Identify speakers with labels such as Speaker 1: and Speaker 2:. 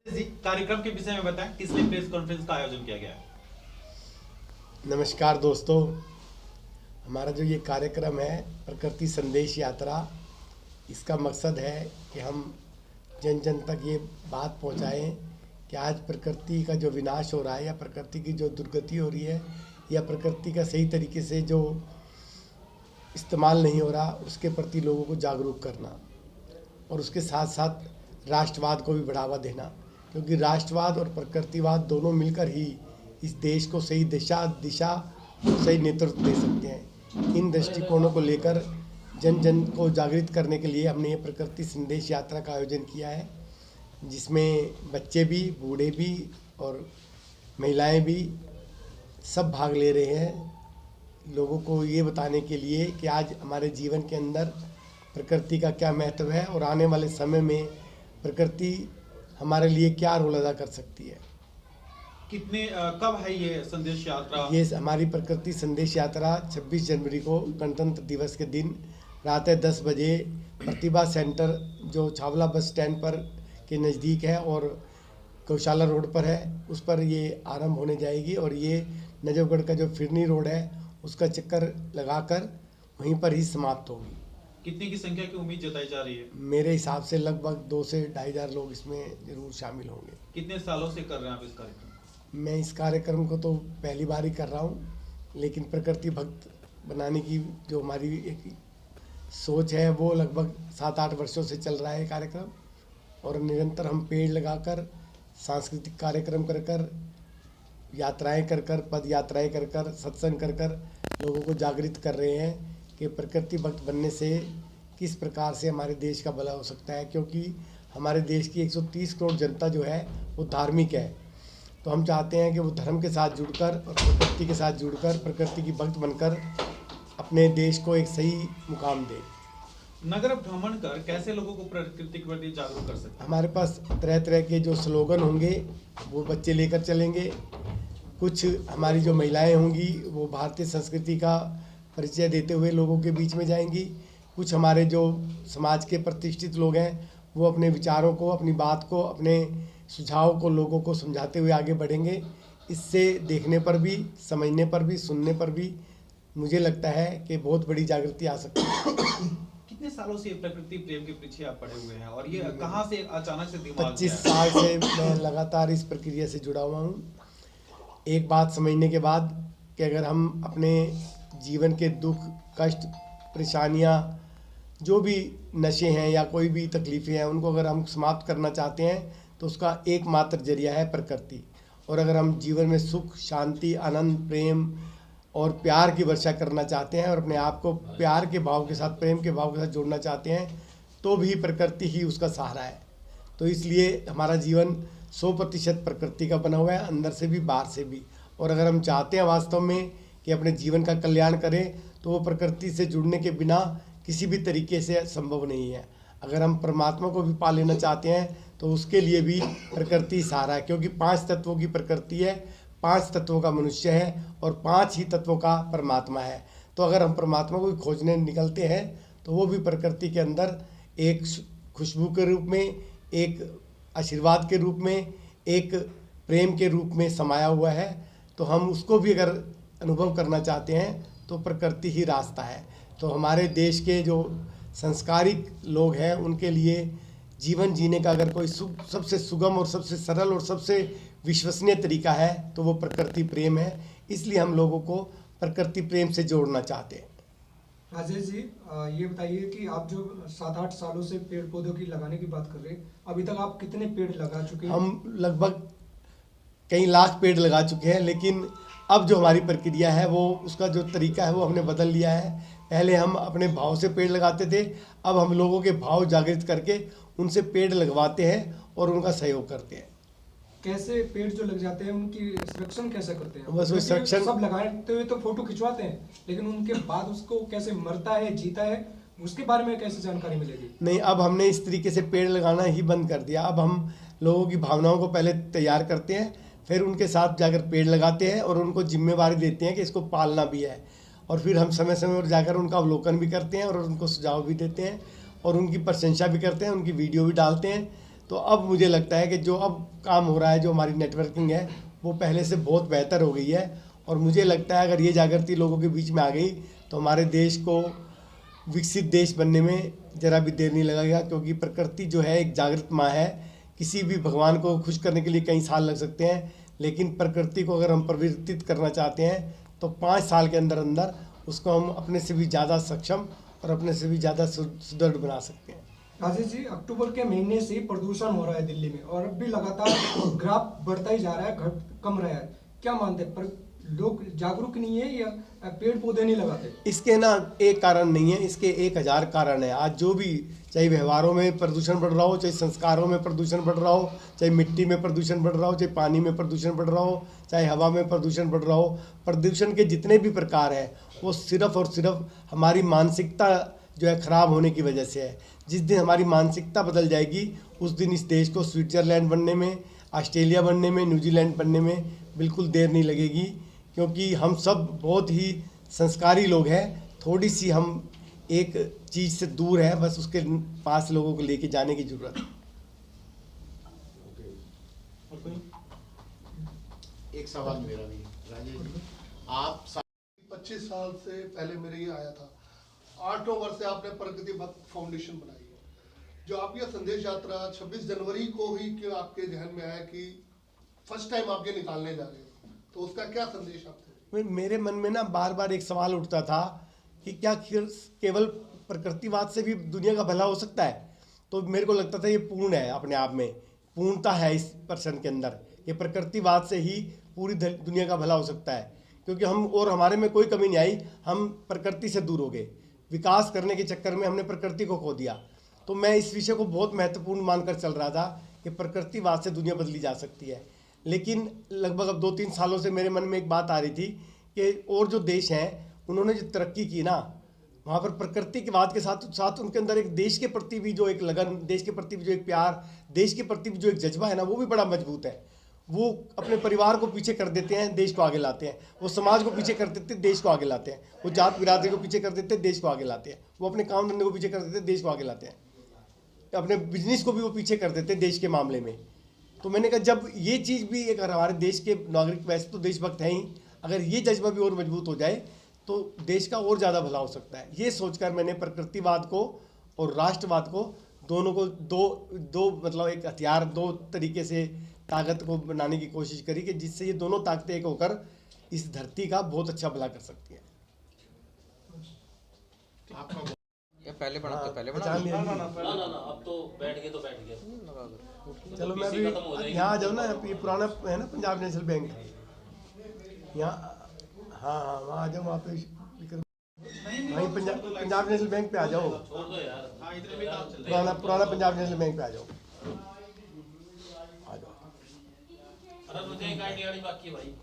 Speaker 1: जी, कार्यक्रम के विषय में बताएं, किस लिए प्रेस कॉन्फ्रेंस का आयोजन किया गया है।
Speaker 2: नमस्कार दोस्तों, हमारा जो ये कार्यक्रम है प्रकृति संदेश यात्रा, इसका मकसद है कि हम जन जन तक ये बात पहुंचाएं कि आज प्रकृति का जो विनाश हो रहा है या प्रकृति की जो दुर्गति हो रही है या प्रकृति का सही तरीके से जो इस्तेमाल नहीं हो रहा, उसके प्रति लोगों को जागरूक करना और उसके साथ साथ राष्ट्रवाद को भी बढ़ावा देना, क्योंकि राष्ट्रवाद और प्रकृतिवाद दोनों मिलकर ही इस देश को सही दिशा सही नेतृत्व दे सकते हैं। इन दृष्टिकोणों को लेकर जन जन को जागृत करने के लिए हमने ये प्रकृति संदेश यात्रा का आयोजन किया है, जिसमें बच्चे भी, बूढ़े भी और महिलाएं भी सब भाग ले रहे हैं, लोगों को ये बताने के लिए कि आज हमारे जीवन के अंदर प्रकृति का क्या महत्व है और आने वाले समय में प्रकृति हमारे लिए क्या रोल अदा कर सकती है।
Speaker 1: कब है ये संदेश यात्रा?
Speaker 2: ये हमारी प्रकृति संदेश यात्रा 26 जनवरी को गणतंत्र दिवस के दिन रात 10 बजे प्रतिभा सेंटर जो छावला बस स्टैंड पर के नज़दीक है और गौशाला रोड पर है, उस पर ये आरंभ होने जाएगी और ये नजफगढ़ का जो फिरनी रोड है उसका चक्कर लगाकर वहीं पर ही समाप्त होगी।
Speaker 1: कितने की संख्या की उम्मीद जताई जा रही है?
Speaker 2: मेरे हिसाब से लगभग 2 से 2,500 लोग इसमें ज़रूर शामिल होंगे।
Speaker 1: कितने सालों से कर रहे हैं आप इस कार्यक्रम?
Speaker 2: मैं इस कार्यक्रम को तो पहली बार ही कर रहा हूँ, लेकिन प्रकृति भक्त बनाने की जो हमारी एक सोच है वो लगभग 7-8 वर्षों से चल रहा है कार्यक्रम और निरंतर हम पेड़ लगाकर, सांस्कृतिक कार्यक्रम कर कर, यात्राएं कर कर, पद यात्राएं कर कर, सत्संग कर कर लोगों को जागृत कर रहे हैं कि प्रकृति भक्त बनने से किस प्रकार से हमारे देश का भला हो सकता है, क्योंकि हमारे देश की 130 करोड़ जनता जो है वो धार्मिक है। तो हम चाहते हैं कि वो धर्म के साथ जुड़कर और प्रकृति के साथ जुड़कर प्रकृति की भक्त बनकर अपने देश को एक सही मुकाम दे।
Speaker 1: नगर भ्रमण कर कैसे लोगों को प्रकृति के प्रति जागरूक कर सकते हैं?
Speaker 2: हमारे पास तरह तरह के जो स्लोगन होंगे वो बच्चे लेकर चलेंगे, कुछ हमारी जो महिलाएं होंगी वो भारतीय संस्कृति का परिचय देते हुए लोगों के बीच में जाएंगी, कुछ हमारे जो समाज के प्रतिष्ठित लोग हैं वो अपने विचारों को, अपनी बात को, अपने सुझाव को लोगों को समझाते हुए आगे बढ़ेंगे। इससे देखने पर भी, समझने पर भी, सुनने पर भी मुझे लगता है कि बहुत बड़ी जागृति आ सकती है।
Speaker 1: कितने सालों से प्रकृति प्रेम के पीछे आप पड़े हुए हैं और ये कहाँ से अचानक से दिमाग
Speaker 2: 25 साल से मैं लगातार इस प्रक्रिया से जुड़ा हुआ हूँ। एक बात समझने के बाद कि अगर हम अपने जीवन के दुख, कष्ट, परेशानियाँ, जो भी नशे हैं या कोई भी तकलीफ़ें हैं, उनको अगर हम समाप्त करना चाहते हैं तो उसका एकमात्र जरिया है प्रकृति। और अगर हम जीवन में सुख, शांति, आनंद, प्रेम और प्यार की वर्षा करना चाहते हैं और अपने आप को प्यार के भाव के साथ, प्रेम के भाव के साथ जोड़ना चाहते हैं, तो भी प्रकृति ही उसका सहारा है। तो इसलिए हमारा जीवन 100% प्रकृति का बना हुआ है, अंदर से भी बाहर से भी। और अगर हम चाहते हैं वास्तव में कि अपने जीवन का कल्याण करें तो वो प्रकृति से जुड़ने के बिना किसी भी तरीके से संभव नहीं है। अगर हम परमात्मा को भी पा लेना चाहते हैं तो उसके लिए भी प्रकृति सहारा है, क्योंकि 5 तत्वों की प्रकृति है, 5 तत्वों का मनुष्य है और 5 ही तत्वों का परमात्मा है। तो अगर हम परमात्मा को खोजने निकलते हैं तो वो भी प्रकृति के अंदर एक खुशबू के रूप में, एक आशीर्वाद के रूप में, एक प्रेम के रूप में समाया हुआ है। तो हम उसको भी अगर अनुभव करना चाहते हैं तो प्रकृति ही रास्ता है। तो हमारे देश के जो संस्कारिक लोग हैं उनके लिए जीवन जीने का अगर कोई सबसे सुगम और सबसे सरल और सबसे विश्वसनीय तरीका है तो वो प्रकृति प्रेम है। इसलिए हम लोगों को प्रकृति प्रेम से जोड़ना चाहते हैं।
Speaker 3: राजेश जी, ये बताइए कि आप जो 7-8 सालों से पेड़ पौधों की लगाने की बात कर रहे हैं, अभी तक आप कितने पेड़ लगा चुके हैं?
Speaker 2: हम लगभग कई लाख पेड़ लगा चुके हैं, लेकिन अब जो हमारी प्रक्रिया है वो, उसका जो तरीका है वो हमने बदल लिया है। पहले हम अपने भाव से पेड़ लगाते थे, अब हम लोगों के भाव जागृत करके उनसे पेड़ लगवाते हैं और उनका सहयोग करते हैं।
Speaker 3: कैसे पेड़ जो लग जाते हैं उनकी संरक्षण कैसे करते हैं?
Speaker 2: बस वो संरक्षण,
Speaker 3: सब लगाते हुए तो फोटो खिंचवाते हैं, लेकिन उनके बाद उसको कैसे मरता है, जीता है, उसके बारे में कैसे जानकारी मिलेगी?
Speaker 2: नहीं, अब हमने इस तरीके से पेड़ लगाना ही बंद कर दिया। अब हम लोगों की भावनाओं को पहले तैयार करते हैं, फिर उनके साथ जाकर पेड़ लगाते हैं और उनको जिम्मेवारी देते हैं कि इसको पालना भी है। और फिर हम समय समय पर जाकर उनका अवलोकन भी करते हैं और उनको सुझाव भी देते हैं और उनकी प्रशंसा भी करते हैं, उनकी वीडियो भी डालते हैं। तो अब मुझे लगता है कि जो अब काम हो रहा है, जो हमारी नेटवर्किंग है, वो पहले से बहुत बेहतर हो गई है। और मुझे लगता है अगर ये जागृति लोगों के बीच में आ गई तो हमारे देश को विकसित देश बनने में ज़रा भी देर नहीं लगेगा, क्योंकि प्रकृति जो है एक जागृत माँ है। किसी भी भगवान को खुश करने के लिए कई साल लग सकते हैं, लेकिन प्रकृति को अगर हम परिवर्तित करना चाहते हैं तो 5 साल के अंदर अंदर उसको हम अपने से भी ज़्यादा सक्षम और अपने से भी ज़्यादा सुदृढ़ बना सकते हैं।
Speaker 3: राजेश जी, अक्टूबर के महीने से प्रदूषण हो रहा है दिल्ली में और अब भी लगातार ग्राफ बढ़ता ही जा रहा है, घट कम रहा है। क्या मानते हैं, पर लोग जागरूक नहीं है या पेड़ पौधे नहीं लगाते?
Speaker 2: इसके ना एक कारण नहीं है, इसके 1000 कारण है। आज जो भी, चाहे व्यवहारों में प्रदूषण बढ़ रहा हो, चाहे संस्कारों में प्रदूषण बढ़ रहा हो, चाहे मिट्टी में प्रदूषण बढ़ रहा हो, चाहे पानी में प्रदूषण बढ़ रहा हो, चाहे हवा में प्रदूषण बढ़ रहा हो, प्रदूषण के जितने भी प्रकार हैं वो सिर्फ और सिर्फ हमारी मानसिकता जो है ख़राब होने की वजह से है। जिस दिन हमारी मानसिकता बदल जाएगी उस दिन इस देश को स्विट्ज़रलैंड बनने में, ऑस्ट्रेलिया बनने में, न्यूजीलैंड बनने में बिल्कुल देर नहीं लगेगी, क्योंकि हम सब बहुत ही संस्कारी लोग हैं। थोड़ी सी हम एक चीज़ से दूर है, बस उसके पास लोगों को लेके जाने की ज़रूरत है।
Speaker 4: एक सवाल मेरा भी, राजेश जी, आप
Speaker 5: 25 साल से पहले मेरे ये आया था, 8 वर्ष से आपने प्रगति भक्त फाउंडेशन बनाई है। जो आपकी संदेश यात्रा 26 जनवरी को ही क्यों आपके ध्यान में आया कि फर्स्ट टाइम आप ये निकालने जा रहे हो, तो उसका क्या संदेश आपको?
Speaker 2: मेरे मन में ना बार बार एक सवाल उठता था कि क्या केवल प्रकृतिवाद से भी दुनिया का भला हो सकता है? तो मेरे को लगता था ये पूर्ण है, अपने आप में पूर्णता है इस पर्सन के अंदर। ये प्रकृतिवाद से ही पूरी दुनिया का भला हो सकता है, क्योंकि हम और हमारे में कोई कमी नहीं आई। हम प्रकृति से दूर हो गए, विकास करने के चक्कर में हमने प्रकृति को खो दिया। तो मैं इस विषय को बहुत महत्वपूर्ण मानकर चल रहा था कि प्रकृतिवाद से दुनिया बदली जा सकती है। लेकिन लगभग अब 2-3 सालों से मेरे मन में एक बात आ रही थी कि और जो देश हैं उन्होंने जो तरक्की की ना, वहाँ पर प्रकृतिवाद के साथ साथ उनके अंदर एक देश के प्रति भी जो एक लगन, देश के प्रति भी जो एक प्यार, देश के प्रति भी जो एक जज्बा है ना, वो भी बड़ा मजबूत है। वो अपने परिवार को पीछे कर देते हैं, देश को आगे लाते हैं। वो समाज को पीछे कर देते हैं, देश को आगे लाते हैं। वो जात बिरादरी को पीछे कर देते हैं, देश को आगे लाते हैं। वो अपने काम धंधे को पीछे कर देते हैं, देश को आगे लाते हैं। अपने बिजनेस को भी वो पीछे कर देते हैं देश के मामले में। तो मैंने कहा जब ये चीज़ भी, एक हमारे देश के नागरिक वैसे तो देशभक्त हैं ही, अगर ये जज्बा भी और मजबूत हो जाए तो देश का और ज़्यादा भला हो सकता है। ये सोचकर मैंने प्रकृतिवाद को और राष्ट्रवाद को दोनों को दो मतलब एक हथियार, 2 तरीके से ताकत को बनाने की कोशिश करी कि जिससे ये दोनों ताकतें एक होकर इस धरती का बहुत अच्छा भला कर सकती है।
Speaker 4: आपका
Speaker 6: ये पहले बना तो पहले बना
Speaker 2: पहचान लिया।
Speaker 7: ना अब तो बैठ गए।
Speaker 2: चलो मैं भी यहाँ आ जाऊँ ना, ये पुराना है ना पंजाब नेशनल बैंक, यहाँ हाँ वहाँ आ जाओ, वहाँ पे वहीं पंजाब नेशनल बैंक पे आ जाओ।
Speaker 7: छोड़ दो यार,
Speaker 1: हाँ, इधर भी काम चल रहा है।
Speaker 2: पुराना पंजाब नेशनल बैंक पे आ जाओ।
Speaker 7: अरे मुझे एक आइडिया वाली बाकी है भाई।